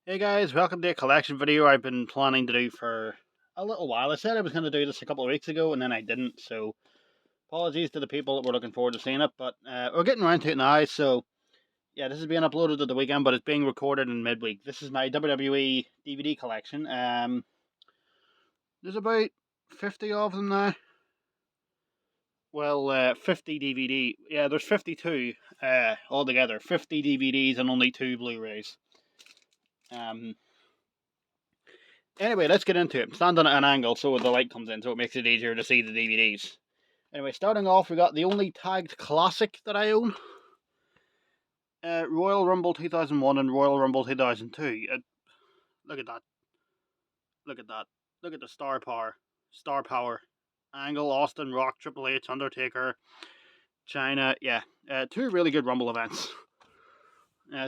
Hey guys, welcome to a collection video I've been planning to do for a little while. I said I was going to do this a couple of weeks ago and then I didn't, so apologies to the people that were looking forward to seeing it, but we're getting around to it now, so yeah, this is being uploaded at the weekend, but it's being recorded in midweek. This is my WWE DVD collection. There's about 50 of them now. Well, 50 DVD. Yeah, there's 52 altogether. 50 DVDs and only 2 Blu-rays. Anyway, let's get into it. I'm standing at an angle so the light comes in, so it makes it easier to see the DVDs. Anyway, starting off, we got the only tagged classic that I own. Royal Rumble 2001 and Royal Rumble 2002. Look at that. Look at that. Look at the star power. Star power. Angle, Austin, Rock, Triple H, Undertaker, China. Yeah, two really good Rumble events.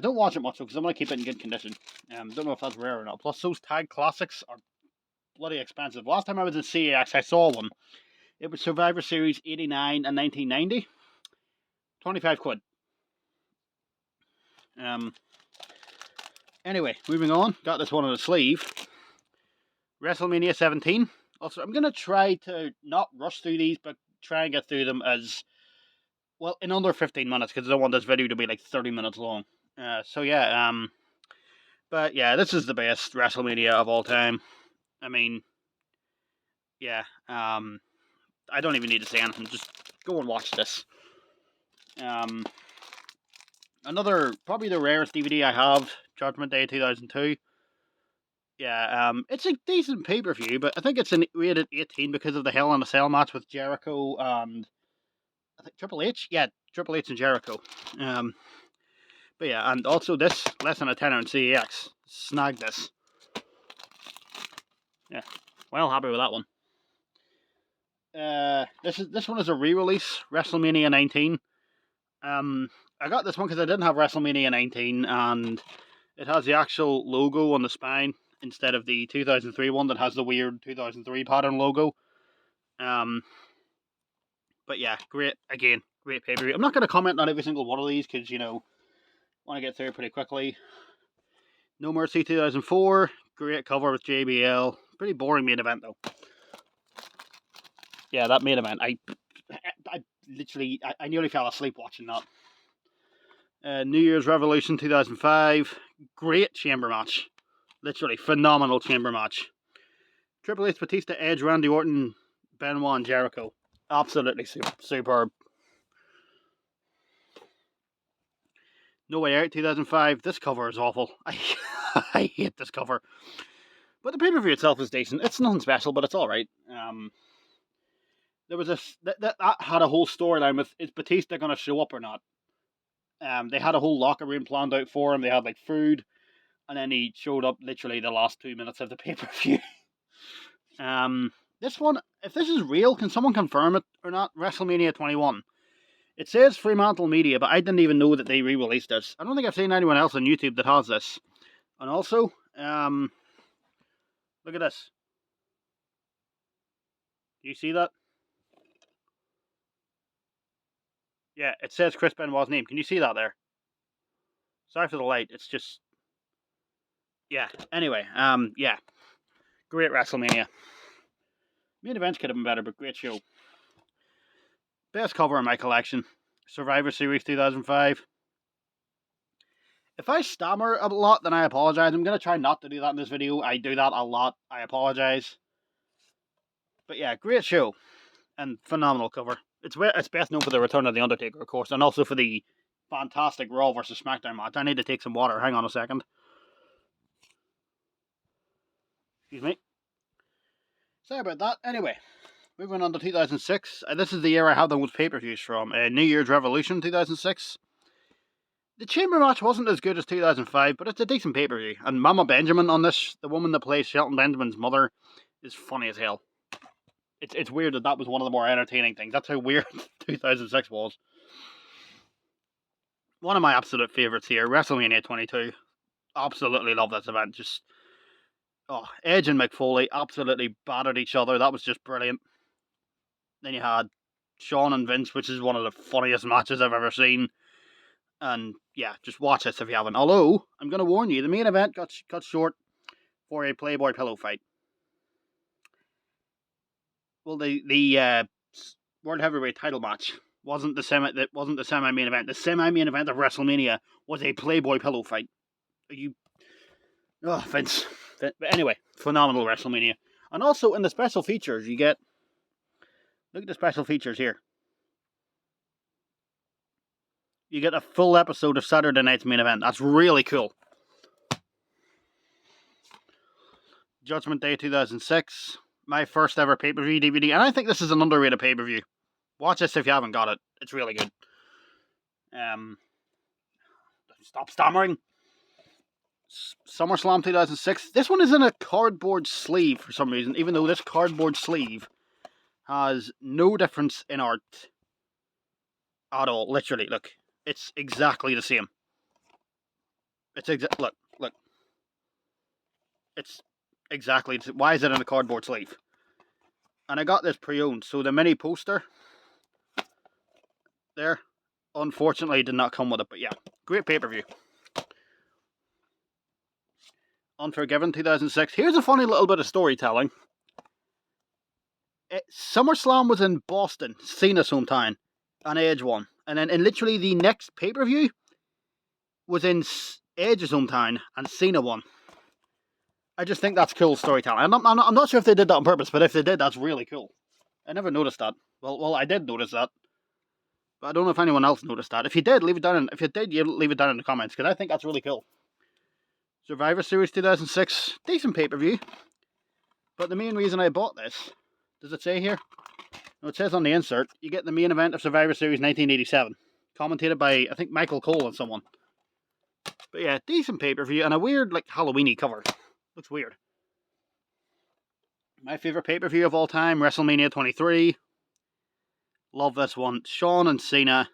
Don't watch it much though, because I'm going to keep it in good condition. Don't know if that's rare or not. Plus, those tag classics are bloody expensive. Last time I was in CAX, I saw one. It was Survivor Series 89 and 1990. 25 quid. Anyway, moving on. Got this one on the sleeve. WrestleMania 17. Also, I'm going to try to not rush through these, but try and get through them as, well, in under 15 minutes, because I don't want this video to be like 30 minutes long. So yeah, but yeah, this is the best WrestleMania of all time. I mean, yeah, I don't even need to say anything, just go and watch this. Another, probably the rarest DVD I have, Judgment Day 2002. Yeah, it's a decent pay-per-view, but I think it's rated 18 because of the Hell in a Cell match with Jericho and, I think, Triple H? Yeah, Triple H and Jericho. But yeah, and also this, less than a tenner in CEX. Snagged this. Yeah, well happy with that one. This one is a re-release, WrestleMania 19. I got this one because I didn't have WrestleMania 19, and it has the actual logo on the spine instead of the 2003 one that has the weird 2003 pattern logo. But yeah, great, again, great pay-per-view. I'm not going to comment on every single one of these because, you know, want to get through it pretty quickly. No Mercy 2004, great cover with JBL. Pretty boring main event though. Yeah, that main event, I literally, I nearly fell asleep watching that. New Year's Revolution 2005, great chamber match. Literally phenomenal chamber match. Triple H, Batista, Edge, Randy Orton, Benoit, and Jericho. Absolutely superb. No Way Out 2005. This cover is awful. I hate this cover. But the pay-per-view itself is decent. It's nothing special, but it's alright. There was that had a whole storyline with, is Batista going to show up or not? They had a whole locker room planned out for him. They had like food, and then he showed up literally the last 2 minutes of the pay-per-view. This one, if this is real, can someone confirm it or not? WrestleMania 21. It says Fremantle Media, but I didn't even know that they re-released this. I don't think I've seen anyone else on YouTube that has this. And also, look at this. Do you see that? Yeah, it says Chris Benoit's name. Can you see that there? Sorry for the light. It's just, yeah. Anyway, yeah. Great WrestleMania. Main events could have been better, but great show. Best cover in my collection. Survivor Series 2005. If I stammer a lot, then I apologize. I'm going to try not to do that in this video. I do that a lot. I apologize. But yeah, great show. And phenomenal cover. It's best known for the return of The Undertaker, of course, and also for the fantastic Raw vs. SmackDown match. I need to take some water. Hang on a second. Excuse me. Sorry about that. Anyway, moving on to 2006. This is the year I have the most pay-per-views from. New Year's Revolution 2006. The chamber match wasn't as good as 2005, but it's a decent pay-per-view. And Mama Benjamin on this, the woman that plays Shelton Benjamin's mother, is funny as hell. It's weird that was one of the more entertaining things. That's how weird 2006 was. One of my absolute favourites here, WrestleMania 22. Absolutely love this event. Just, Edge and Mick Foley absolutely battered each other. That was just brilliant. Then you had Shawn and Vince, which is one of the funniest matches I've ever seen. And yeah, just watch this if you haven't. Although, I'm going to warn you, the main event got cut short for a Playboy pillow fight. Well, the World Heavyweight title match wasn't the semi main event. The semi main event of WrestleMania was a Playboy pillow fight. Vince. But anyway, phenomenal WrestleMania. And also in the special features, you get, look at the special features here. You get a full episode of Saturday Night's Main Event. That's really cool. Judgment Day 2006. My first ever pay-per-view DVD. And I think this is an underrated pay-per-view. Watch this if you haven't got it. It's really good. Stop stammering. SummerSlam 2006. This one is in a cardboard sleeve for some reason. Even though this cardboard sleeve has no difference in art at all. Literally, look. It's exactly the same. Look. It's exactly. Why is it in a cardboard sleeve? And I got this pre-owned, so the mini poster there, unfortunately, did not come with it. But yeah, great pay-per-view. Unforgiven 2006. Here's a funny little bit of storytelling. SummerSlam was in Boston, Cena's hometown, and Edge won. And then in literally the next pay-per-view was in Edge's hometown, and Cena won. I just think that's cool storytelling. I'm not sure if they did that on purpose, but if they did, that's really cool. I never noticed that. Well, I did notice that. But I don't know if anyone else noticed that. If you did, leave it down. If you did, leave it down in the comments, because I think that's really cool. Survivor Series 2006, decent pay-per-view. But the main reason I bought this, does it say here? No, it says on the insert, you get the main event of Survivor Series 1987. Commentated by, I think, Michael Cole and someone. But yeah, decent pay-per-view and a weird, like, Halloween-y cover. Looks weird. My favourite pay-per-view of all time, WrestleMania 23. Love this one. Shawn and Cena.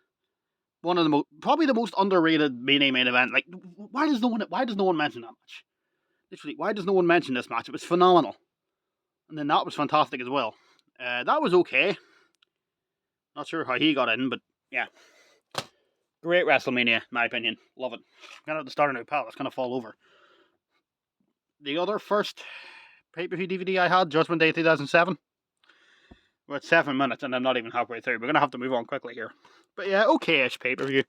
One of the probably the most underrated main event. Like, why does no one mention that match? Literally, why does no one mention this match? It was phenomenal. And then that was fantastic as well. That was okay. Not sure how he got in, but yeah. Great WrestleMania, in my opinion. Love it. I'm gonna have to start a new pal. It's gonna fall over. The other first pay-per-view DVD I had, Judgment Day 2007. We're at 7 minutes and I'm not even halfway through. We're gonna have to move on quickly here. But yeah, okay-ish pay-per-view.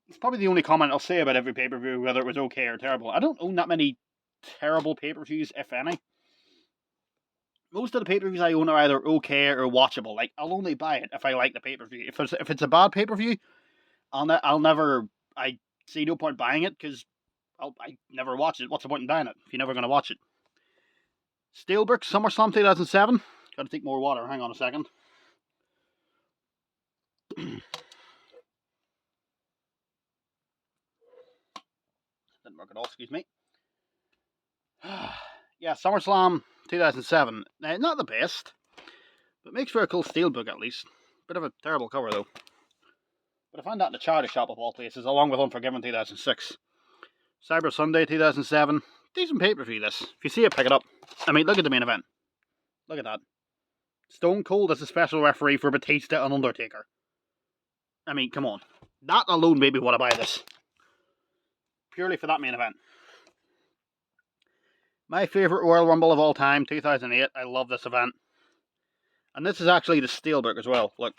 It's probably the only comment I'll say about every pay-per-view, whether it was okay or terrible. I don't own that many terrible pay-per-views, if any. Most of the pay-per-views I own are either okay or watchable. Like, I'll only buy it if I like the pay-per-view. If it's a bad pay-per-view, I see no point buying it, because I never watch it. What's the point in buying it if you're never going to watch it? Steelbook, SummerSlam 2007. Gotta take more water. Hang on a second. Didn't work at all, excuse me. Yeah, SummerSlam 2007. Not the best, but makes for a cool steelbook at least. Bit of a terrible cover though. But I found that in the charity shop of all places, along with Unforgiven 2006. Cyber Sunday 2007. Decent pay-per-view this. If you see it, pick it up. I mean, look at the main event. Look at that. Stone Cold as a special referee for Batista and Undertaker. I mean, come on. That alone made me want to buy this. Purely for that main event. My favourite Royal Rumble of all time, 2008. I love this event. And this is actually the steelbook as well. Look.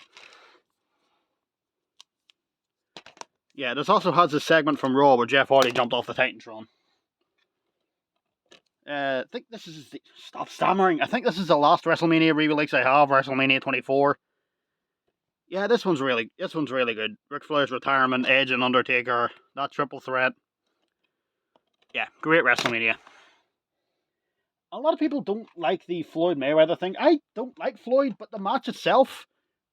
Yeah, this also has a segment from Raw where Jeff Hardy jumped off the Titantron. I think this is the... Stop stammering. I think this is the last WrestleMania re-release I have, WrestleMania 24. Yeah, this one's really good. Ric Flair's retirement, Edge and Undertaker, that triple threat. Yeah, great WrestleMania. A lot of people don't like the Floyd Mayweather thing. I don't like Floyd, but the match itself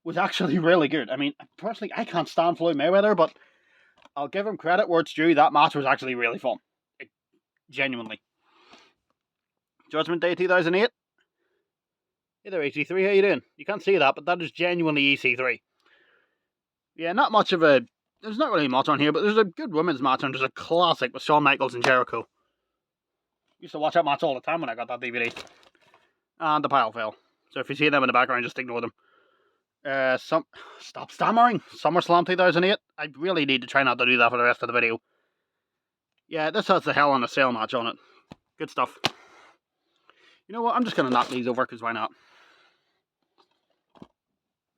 was actually really good. I mean, personally, I can't stand Floyd Mayweather, but I'll give him credit where it's due. That match was actually really fun. Genuinely. Judgment Day 2008. Hey there, EC3, how you doing? You can't see that, but that is genuinely EC3. Yeah, not much of a... There's not really much on here, but there's a good women's match, and there's a classic with Shawn Michaels and Jericho. Used to watch that match all the time when I got that DVD. And the pile fell. So if you see them in the background, just ignore them. Stop stammering. SummerSlam 2008. I really need to try not to do that for the rest of the video. Yeah, this has the Hell in a Cell match on it. Good stuff. You know what? I'm just going to knock these over because why not?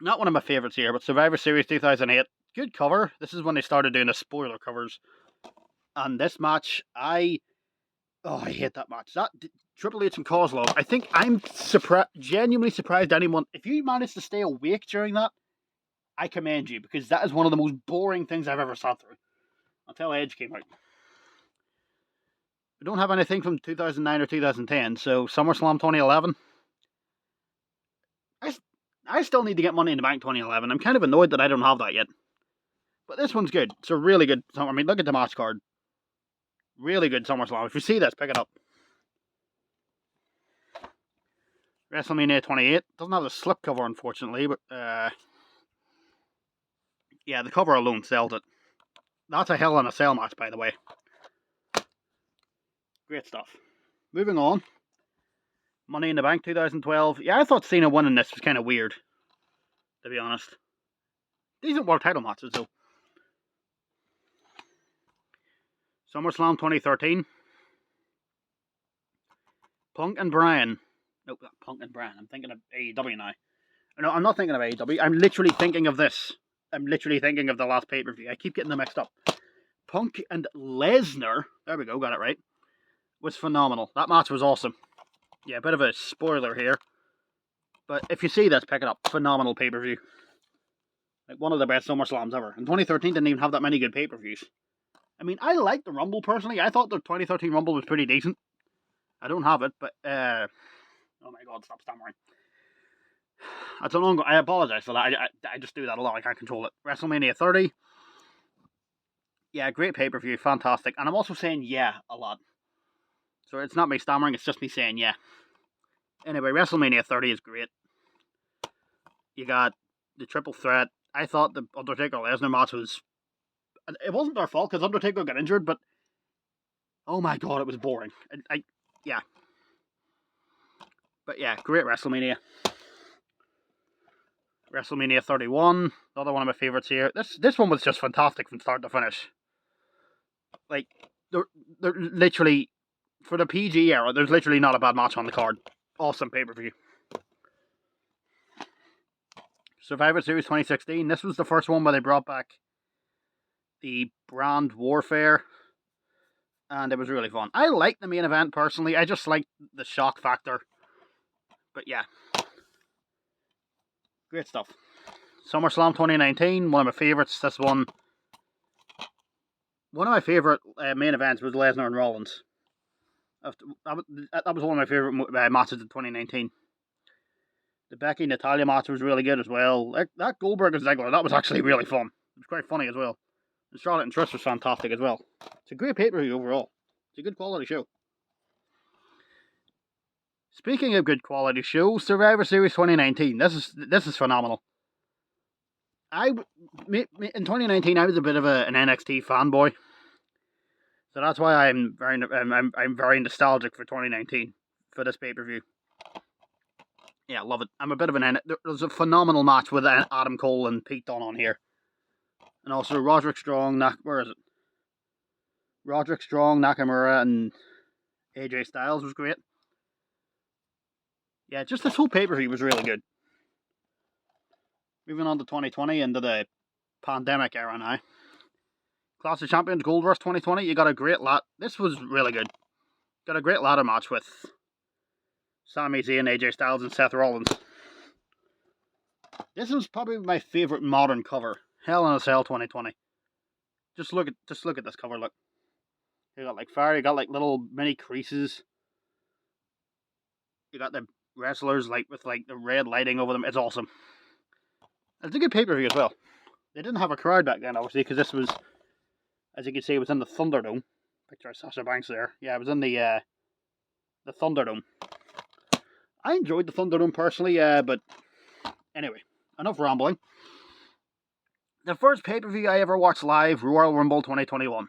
Not one of my favourites here, but Survivor Series 2008. Good cover. This is when they started doing the spoiler covers. And this match, I hate that match. That Triple H and Kozlov. I think I'm genuinely surprised anyone. If you managed to stay awake during that, I commend you, because that is one of the most boring things I've ever sat through until Edge came out. We don't have anything from 2009 or 2010, so SummerSlam 2011. I still need to get Money in the Bank 2011. I'm kind of annoyed that I don't have that yet. But this one's good. It's a really good. I mean, look at the match card. Really good SummerSlam. If you see this, pick it up. WrestleMania 28. Doesn't have the slipcover, unfortunately, but yeah, the cover alone sells it. That's a Hell in a Cell match, by the way. Great stuff. Moving on. Money in the Bank 2012. Yeah, I thought Cena winning this was kind of weird, to be honest. Decent world title matches, though. SummerSlam 2013. Punk and Bryan. Nope, not Punk and Bryan. I'm thinking of AEW now. No, I'm not thinking of AEW. I'm literally thinking of this. I'm literally thinking of the last pay-per-view. I keep getting them mixed up. Punk and Lesnar. There we go, got it right. Was phenomenal. That match was awesome. Yeah, a bit of a spoiler here. But if you see this, pick it up. Phenomenal pay-per-view. Like one of the best SummerSlams ever. And 2013 didn't even have that many good pay-per-views. I mean, I like the Rumble personally. I thought the 2013 Rumble was pretty decent. I don't have it, but oh my god, stop stammering. That's a long. I apologize for that. I just do that a lot. I can't control it. WrestleMania 30. Yeah, great pay-per-view. Fantastic. And I'm also saying yeah a lot. So it's not me stammering, it's just me saying yeah. Anyway, WrestleMania 30 is great. You got the triple threat. I thought the Undertaker-Lesnar match was... It wasn't their fault, because Undertaker got injured, but... Oh my god, it was boring. Yeah. But yeah, great WrestleMania. WrestleMania 31. Another one of my favourites here. This one was just fantastic from start to finish. Like, they're literally... For the PG era, there's literally not a bad match on the card. Awesome pay-per-view. Survivor Series 2016. This was the first one where they brought back the brand warfare. And it was really fun. I liked the main event personally. I just liked the shock factor. But yeah. Great stuff. SummerSlam 2019. One of my favourites. This one. One of my favourite main events was Lesnar and Rollins. That was one of my favourite matches in 2019. The Becky Natalya match was really good as well. That Goldberg and Ziggler, that was actually really fun. It was quite funny as well. And Charlotte and Trish was fantastic as well. It's a great pay-per-view overall. It's a good quality show. Speaking of good quality shows, Survivor Series 2019. This is phenomenal. In 2019 I was a bit of an NXT fanboy. So that's why I'm very nostalgic for 2019 for this pay-per-view. Yeah, love it. I'm a bit of an... There's a phenomenal match with Adam Cole and Pete Dunne on here. And also Roderick Strong, where is it? Roderick Strong, Nakamura, and AJ Styles was great. Yeah, just this whole pay-per-view was really good. Moving on to 2020 into the pandemic era now. Clash of Champions Gold Rush 2020, you got a great this was really good. Got a great ladder match with Sami Zayn, AJ Styles, and Seth Rollins. This is probably my favourite modern cover. Hell in a Cell 2020. Just look at this cover, look. You got like fire, you got like little mini creases. You got the wrestlers with the red lighting over them. It's awesome. It's a good pay-per-view as well. They didn't have a crowd back then, obviously, because this was, as you can see, it was in the Thunderdome. Picture of Sasha Banks there. Yeah, it was in the Thunderdome. I enjoyed the Thunderdome personally, but anyway, enough rambling. The first pay-per-view I ever watched live, Royal Rumble 2021.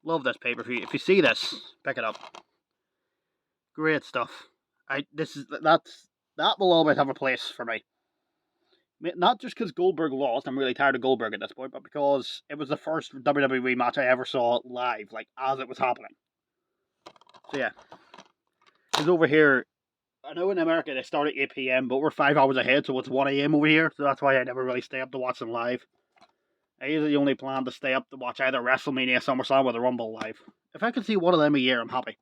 Love this pay-per-view. If you see this, pick it up. Great stuff. That will always have a place for me. Not just because Goldberg lost, I'm really tired of Goldberg at this point, but because it was the first WWE match I ever saw live, like, as it was happening. So yeah. Because over here, I know in America they start at 8 p.m, but we're 5 hours ahead, so it's 1 a.m. over here, so that's why I never really stay up to watch them live. I usually only plan to stay up to watch either WrestleMania, SummerSlam, or the Rumble live. If I can see one of them a year, I'm happy.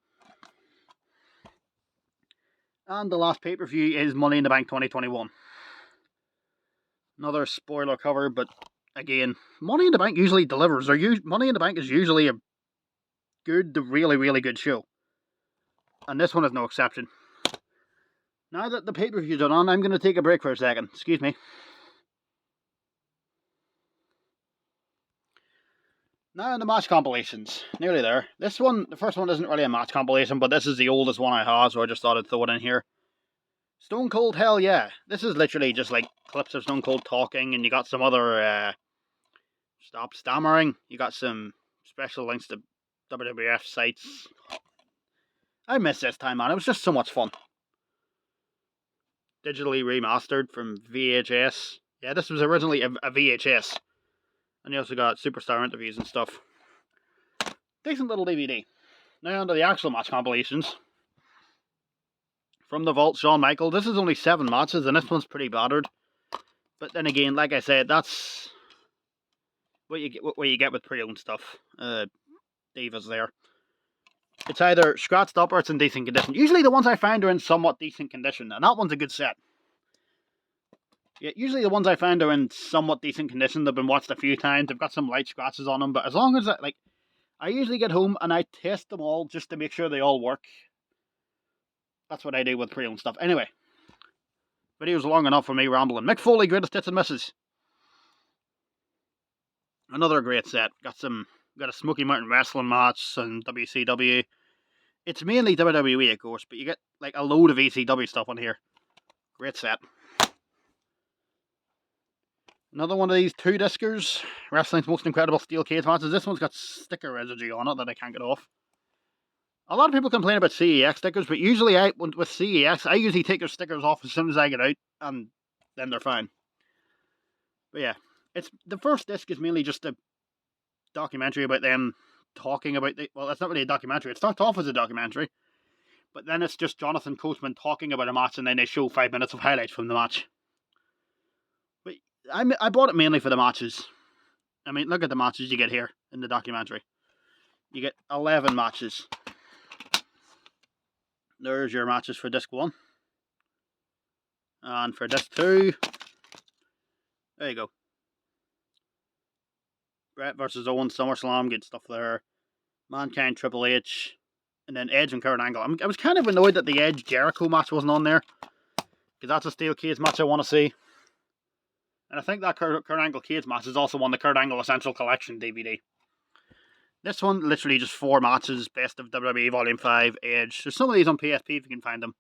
And the last pay-per-view is Money in the Bank 2021. Another spoiler cover, but again, Money in the Bank usually delivers. Money in the Bank is usually a good, really, really good show. And this one is no exception. Now that the pay-per-views are on, I'm going to take a break for a second. Excuse me. Now the match compilations. Nearly there. This one, the first one isn't really a match compilation, but this is the oldest one I have, so I just thought I'd throw it in here. Stone Cold Hell Yeah. This is literally just like clips of Stone Cold talking, and you got some other, stop stammering. You got some special links to WWF sites. I miss this time, man. It was just so much fun. Digitally remastered from VHS. Yeah, this was originally a VHS. And you also got superstar interviews and stuff. Decent little DVD. Now on to the actual match compilations. From the Vault, Shawn Michaels. This is only 7 matches, and this one's pretty battered. But then again, like I said, that's what you get with pre-owned stuff. Divas there. It's either scratched up or it's in decent condition. Usually the ones I find are in somewhat decent condition, and that one's a good set. Yeah, usually the ones I find are in somewhat decent condition. They've been watched a few times. They've got some light scratches on them, but as long as I usually get home and I test them all just to make sure they all work. That's what I do with pre-owned stuff. Anyway, video's long enough for me rambling. Mick Foley, greatest hits and misses. Another great set. Got a Smoky Mountain Wrestling match and WCW. It's mainly WWE, of course, but you get like a load of ECW stuff on here. Great set. Another one of these 2-discers. Wrestling's Most Incredible Steel Cage matches. This one's got sticker residue on it that I can't get off. A lot of people complain about CEX stickers, but usually with CEX, I usually take their stickers off as soon as I get out, and then they're fine. But yeah, the first disc is mainly just a documentary about them talking about well, it's not really a documentary. It starts off as a documentary, but then it's just Jonathan Coachman talking about a match, and then they show 5 minutes of highlights from the match. But I bought it mainly for the matches. I mean, look at the matches you get here in the documentary. You get 11 matches. There's your matches for disc 1. And for disc 2, there you go. Brett versus Owen, SummerSlam, good stuff there. Mankind, Triple H, and then Edge and Kurt Angle. I was kind of annoyed that the Edge Jericho match wasn't on there, because that's a steel cage match I want to see. And I think that Kurt Angle cage match is also on the Kurt Angle Essential Collection DVD. This one, literally just 4 matches, Best of WWE Volume 5, Edge. There's some of these on PSP if you can find them.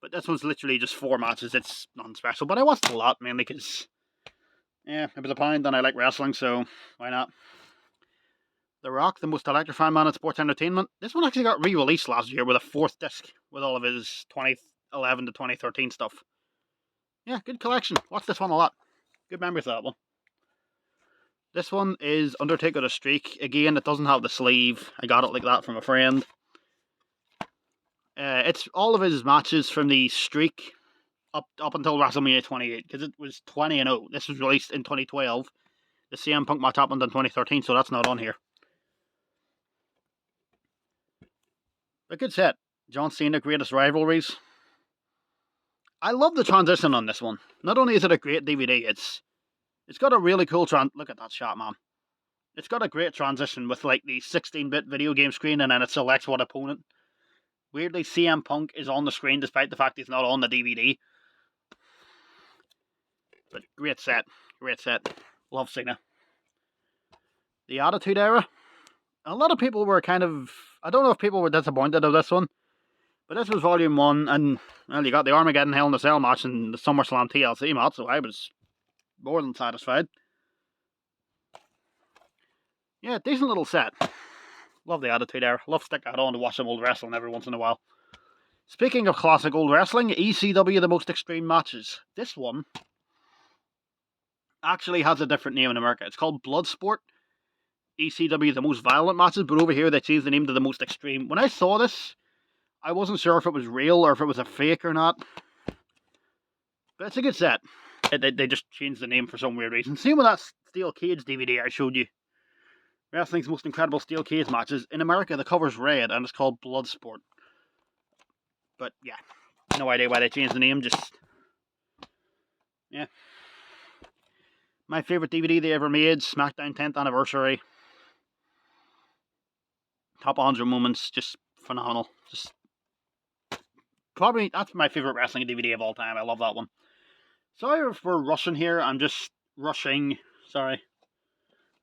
But this one's literally just 4 matches. It's nothing special. But I watched a lot, mainly because, yeah, it was a pound and I like wrestling, so why not? The Rock, the most electrifying man in sports entertainment. This one actually got re-released last year with a 4th disc with all of his 2011 to 2013 stuff. Yeah, good collection. Watched this one a lot. Good memories of that one. This one is Undertaker the Streak. Again, it doesn't have the sleeve. I got it like that from a friend. It's all of his matches from the streak up until WrestleMania 28, because it was 20-0. This was released in 2012. The CM Punk match happened in 2013, so that's not on here. A good set. John Cena, Greatest Rivalries. I love the transition on this one. Not only is it a great DVD, it's got a really cool look at that shot, man. It's got a great transition with like the 16-bit video game screen, and then it selects what opponent. Weirdly, CM Punk is on the screen despite the fact he's not on the DVD. But great set. Great set. Love Cena. The Attitude Era. A lot of people were kind of... I don't know if people were disappointed of this one. But this was Volume 1, and, well, you got the Armageddon Hell in a Cell match and the SummerSlam TLC match, so I was more than satisfied. Yeah, decent little set. Love the Attitude Era. Love stick that on to watch some old wrestling every once in a while. Speaking of classic old wrestling, ECW The Most Extreme Matches. This one actually has a different name in America. It's called Bloodsport. ECW, the most violent matches, but over here they changed the name to the most extreme. When I saw this, I wasn't sure if it was real or if it was a fake or not. But it's a good set. They just changed the name for some weird reason. Same with that steel cage DVD I showed you. Wrestling's most incredible steel cage matches. In America, the cover's red and it's called Bloodsport. But yeah, no idea why they changed the name. Just yeah. My favorite DVD they ever made: SmackDown 10th Anniversary. Top 100 moments, just phenomenal. Just probably that's my favorite wrestling DVD of all time. I love that one. Sorry if we're rushing here. I'm just rushing. Sorry.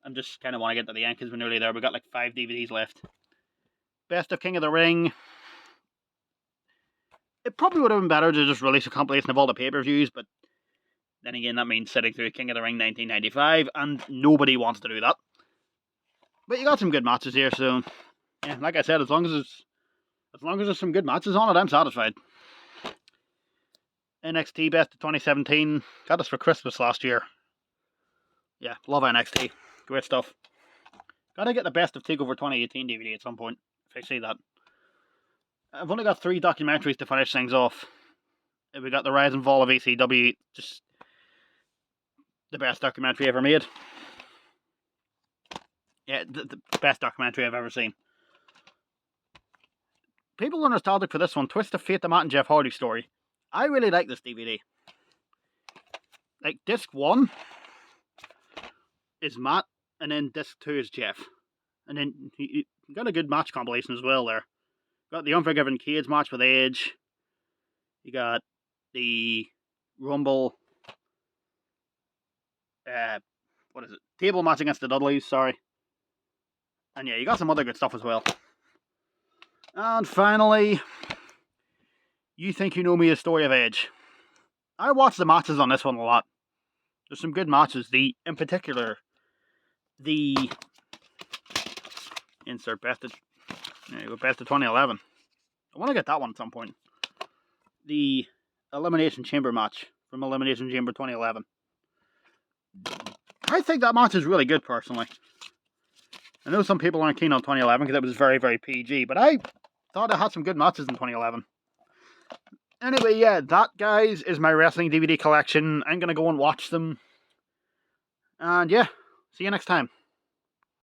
I'm just kind of want to get to the end because we're nearly there. We've got like 5 DVDs left. Best of King of the Ring. It probably would have been better to just release a compilation of all the pay-per-views, but then again, that means sitting through King of the Ring 1995, and nobody wants to do that. But you got some good matches here, so yeah, like I said, as long as there's some good matches on it, I'm satisfied. NXT Best of 2017. Got this for Christmas last year. Yeah, love NXT. Great stuff. Gotta get the Best of TakeOver 2018 DVD at some point, if I see that. I've only got 3 documentaries to finish things off. We got The Rise and Fall of ECW, just the best documentary ever made. Yeah, the best documentary I've ever seen. People are nostalgic for this one. Twist of Fate, the Matt and Jeff Hardy story. I really like this DVD. Like, disc 1 is Matt, and then disc 2 is Jeff. And then you got a good match compilation as well there. Got the Unforgiven Cage match with Edge. You got the Rumble. What is it? Table match against the Dudleys, sorry. And yeah, you got some other good stuff as well. And finally, You Think You Know Me, A Story of Edge. I watched the matches on this one a lot. There's some good matches. In particular, the insert best of 2011. I want to get that one at some point. The Elimination Chamber match from Elimination Chamber 2011. I think that match is really good, personally. I know some people aren't keen on 2011 because it was very, very PG, but I thought it had some good matches in 2011. Anyway, yeah, that, guys, is my wrestling DVD collection. I'm going to go and watch them. And yeah, see you next time.